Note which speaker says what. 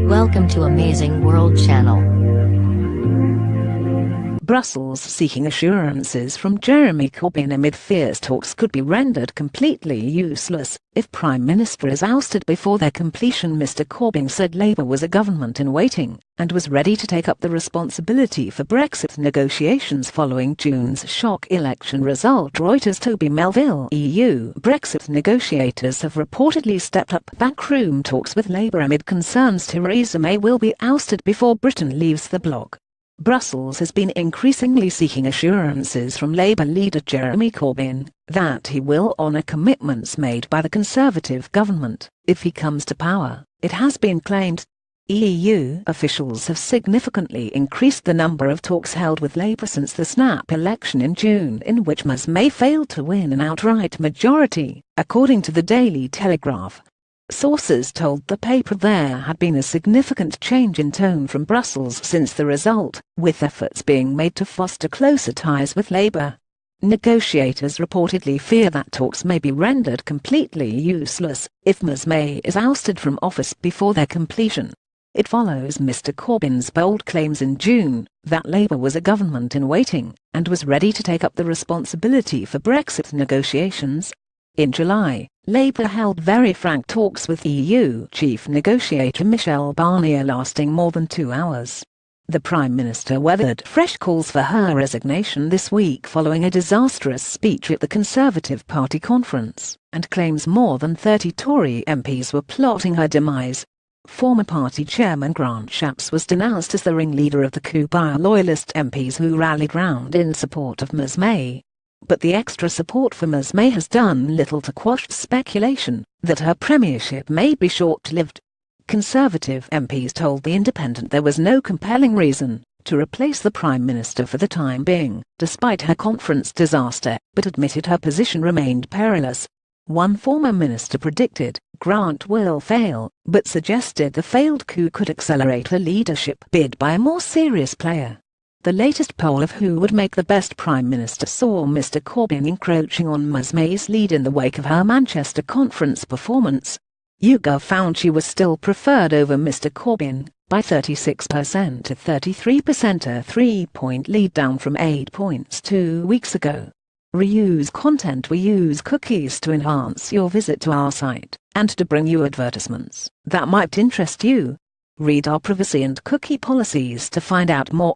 Speaker 1: Welcome to Amazing World Channel.
Speaker 2: Brussels seeking assurances from Jeremy Corbyn amid fears talks could be rendered completely useless if Prime Minister is ousted before their completion. Mr Corbyn said Labour was a government in waiting and was ready to take up the responsibility for Brexit negotiations following June's shock election result. ReutersToby Melville EU Brexit negotiators have reportedly stepped up backroom talks with Labour amid concerns Theresa May will be ousted before Britain leaves the bloc. Brussels has been increasingly seeking assurances from Labour leader Jeremy Corbyn that he will honour commitments made by the Conservative government if he comes to power, it has been claimed. EU officials have significantly increased the number of talks held with Labour since the snap election in June, in which Ms May failed to win an outright majority, according to the Daily Telegraph. Sources told the paper there had been a significant change in tone from Brussels since the result, with efforts being made to foster closer ties with Labour. Negotiators reportedly fear that talks may be rendered completely useless if Ms May is ousted from office before their completion. It follows Mr Corbyn's bold claims in June that Labour was a government in waiting and was ready to take up the responsibility for Brexit negotiations. In July, Labour held very frank talks with EU chief negotiator Michel Barnier lasting more than 2 hours. The Prime Minister weathered fresh calls for her resignation this week following a disastrous speech at the Conservative Party conference, and claims more than 30 Tory MPs were plotting her demise. Former party chairman Grant Shapps was denounced as the ringleader of the coup by loyalist MPs who rallied round in support of Ms May. But the extra support for Ms May has done little to quash speculation that her premiership may be short-lived. Conservative MPs told The Independent there was no compelling reason to replace the Prime Minister for the time being, despite her conference disaster, but admitted her position remained perilous. One former minister predicted Grant will fail, but suggested the failed coup could accelerate a leadership bid by a more serious player. The latest poll of who would make the best Prime Minister saw Mr Corbyn encroaching on Ms May's lead in the wake of her Manchester conference performance. YouGov found she was still preferred over Mr Corbyn by 36% to 33%, a 3-point lead down from 8 points 2 weeks ago. Reuse content. We use cookies to enhance your visit to our site and to bring you advertisements that might interest you. Read our privacy and cookie policies to find out more.